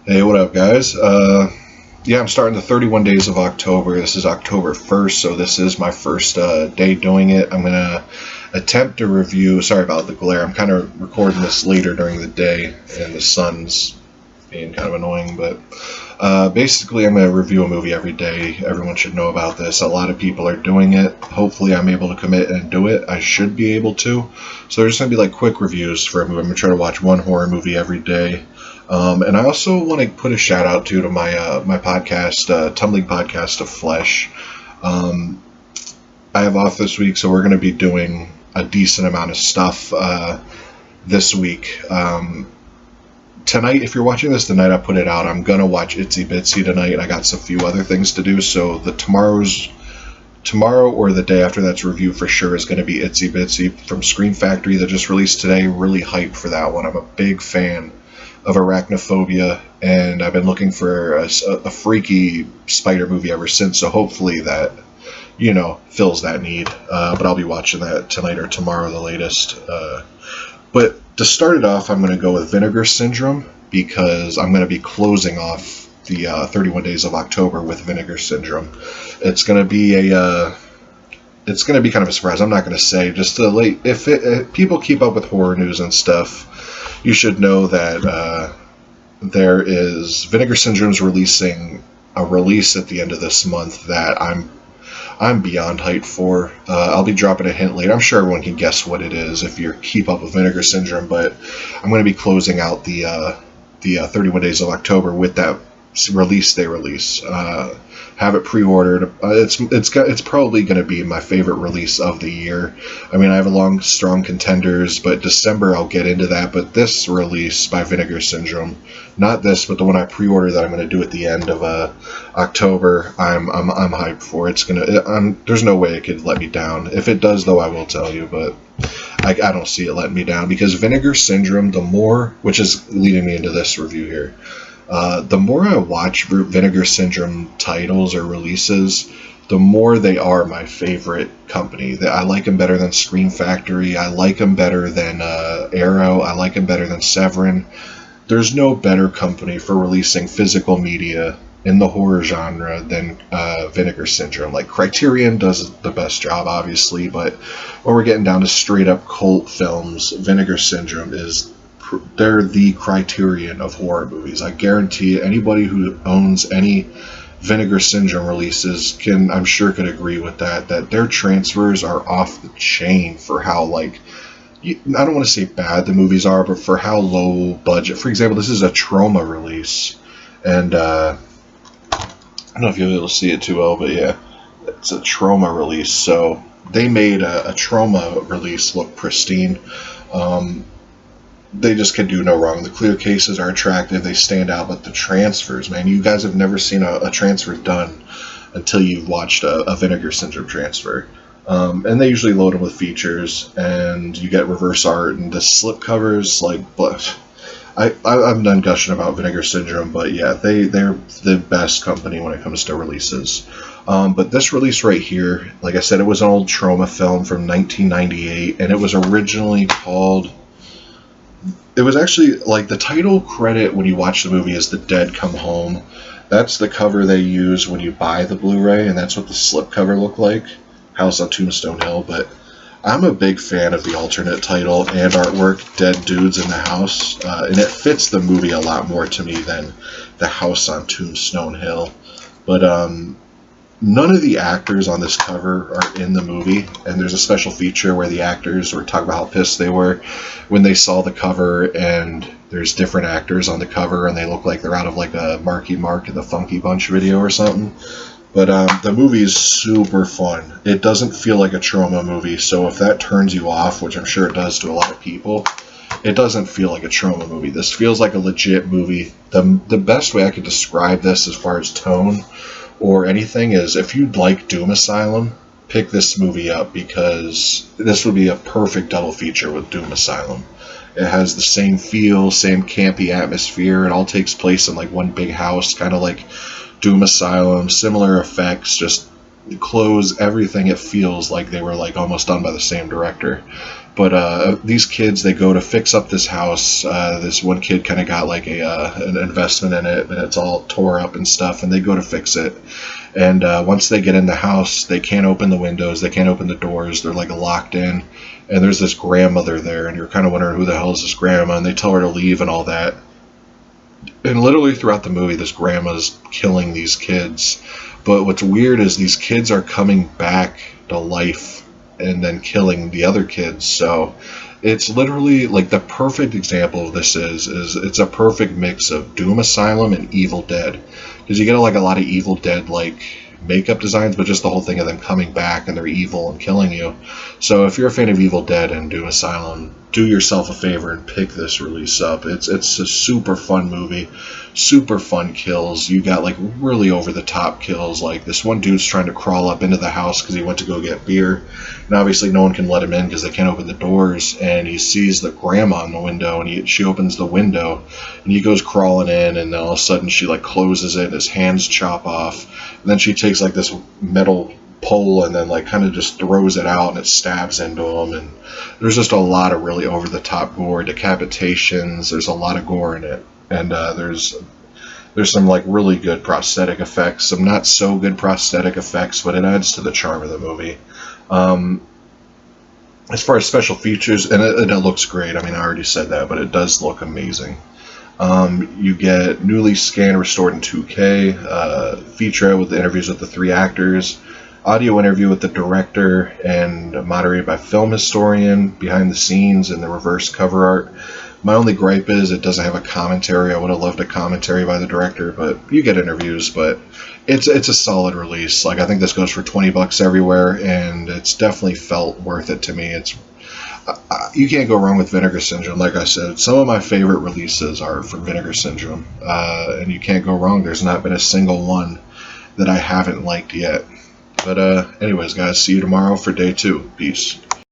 Hey, what up, guys? Yeah, I'm starting the 31 days of October. This is October 1st, so this is my first day doing it. I'm going to attempt to review. Sorry about the glare. I'm kind of recording this later during the day, and the sun's being kind of annoying, but basically, I'm going to review a movie every day. Everyone should know about this. A lot of people are doing it. Hopefully, I'm able to commit and do it. I should be able to. So, there's going to be like quick reviews for a movie. I'm going to try to watch one horror movie every day. And I also want to put a shout out to my my podcast, Tumbling Podcast of Flesh. I have off this week, so we're going to be doing a decent amount of stuff this week. Tonight, if you're watching this the night I put it out, I'm going to watch Itsy Bitsy tonight. I got some few other things to do, so tomorrow or the day after that's review for sure is going to be Itsy Bitsy from Scream Factory that just released today. Really hyped for that one. I'm a big fan of arachnophobia, and I've been looking for a freaky spider movie ever since, so hopefully that, fills that need. But I'll be watching that tonight or tomorrow, the latest. But to start it off, I'm going to go with Vinegar Syndrome, because I'm going to be closing off the 31 days of October with Vinegar Syndrome. It's going to be it's going to be kind of a surprise. I'm not going to say, just to if people keep up with horror news and stuff, you should know that there is Vinegar Syndrome's releasing a release at the end of this month that I'm beyond hyped for. I'll be dropping a hint later. I'm sure everyone can guess what it is if you keep up with Vinegar Syndrome, but I'm going to be closing out the 31 days of October with that release they release. Have it pre-ordered. It's probably going to be my favorite release of the year. I mean, I have a long, strong contenders, but December I'll get into that. But this release by Vinegar Syndrome, not this, but the one I pre-ordered that I'm going to do at the end of October, I'm hyped for. There's no way it could let me down. If it does, though, I will tell you. But I don't see it letting me down, because Vinegar Syndrome, which is leading me into this review here. The more I watch Vinegar Syndrome titles or releases, the more they are my favorite company. I like them better than Scream Factory. I like them better than Arrow. I like them better than Severin. There's no better company for releasing physical media in the horror genre than Vinegar Syndrome. Like, Criterion does the best job, obviously, but when we're getting down to straight up cult films, Vinegar Syndrome they're the Criterion of horror movies. I guarantee anybody who owns any Vinegar Syndrome releases I'm sure could agree with that their transfers are off the chain for how, I don't want to say bad the movies are, but for how low budget. For example, this is a Trauma release, and I don't know if you'll be able to see it too well, but yeah, it's a Trauma release, so they made a Trauma release look pristine. They just can do no wrong. The clear cases are attractive. They stand out, but the transfers, man, you guys have never seen a transfer done until you've watched a Vinegar Syndrome transfer. And they usually load them with features, and you get reverse art and the slip covers. But I'm done gushing about Vinegar Syndrome, but yeah, they're the best company when it comes to releases. But this release right here, like I said, it was an old Trauma film from 1998, and it was originally called... It was actually, the title credit when you watch the movie is The Dead Come Home. That's the cover they use when you buy the Blu-ray, and that's what the slipcover looked like. House on Tombstone Hill. But I'm a big fan of the alternate title and artwork, Dead Dudes in the House. And it fits the movie a lot more to me than the House on Tombstone Hill. But none of the actors on this cover are in the movie, and there's a special feature where the actors were talking about how pissed they were when they saw the cover, and there's different actors on the cover, and they look like they're out of a Marky Mark and the Funky Bunch video or something. But the movie is super fun. It doesn't feel like a Trauma movie, so if that turns you off, which I'm sure it does to a lot of people, it doesn't feel like a Trauma movie. This feels like a legit movie. The best way I could describe this as far as tone or anything is, if you'd like Doom Asylum, pick this movie up, because this would be a perfect double feature with Doom Asylum. It has the same feel, same campy atmosphere. It all takes place in one big house, kind of like Doom Asylum. Similar effects, just clothes, everything. It feels like they were almost done by the same director. But these kids, they go to fix up this house. This one kid kind of got like an investment in it, and it's all tore up and stuff. And they go to fix it. And once they get in the house, they can't open the windows, they can't open the doors. They're like locked in. And there's this grandmother there, and you're kind of wondering who the hell is this grandma. And they tell her to leave and all that. And literally throughout the movie, this grandma's killing these kids. But what's weird is these kids are coming back to life and then killing the other kids. So it's literally like the perfect example of this is it's a perfect mix of Doom Asylum and Evil Dead, because you get like a lot of Evil Dead like makeup designs, but just the whole thing of them coming back and they're evil and killing you. So if you're a fan of Evil Dead and Doom Asylum, do yourself a favor and pick this release up. It's a super fun movie, super fun kills. You got like really over the top kills, like this one dude's trying to crawl up into the house because he went to go get beer, and obviously no one can let him in because they can't open the doors, and he sees the grandma in the window, and she opens the window and he goes crawling in, and then all of a sudden she like closes it and his hands chop off, and then she takes like this metal pole and then like kind of just throws it out and it stabs into him. And there's just a lot of really over the top gore, decapitations. There's a lot of gore in it, and there's some like really good prosthetic effects, some not so good prosthetic effects, but it adds to the charm of the movie. As far as special features, and it looks great. I mean, I already said that, but it does look amazing. You get newly scanned, restored in 2K, feature with the interviews with the 3 actors, audio interview with the director, and moderated by film historian, behind the scenes, and the reverse cover art. My only gripe is it doesn't have a commentary. I would have loved a commentary by the director, but you get interviews. But it's a solid release. Like, I think this goes for $20 everywhere, and it's definitely felt worth it to me. You can't go wrong with Vinegar Syndrome. Like I said, some of my favorite releases are from Vinegar Syndrome, and you can't go wrong. There's not been a single one that I haven't liked yet. But anyways, guys, see you tomorrow for day 2. Peace.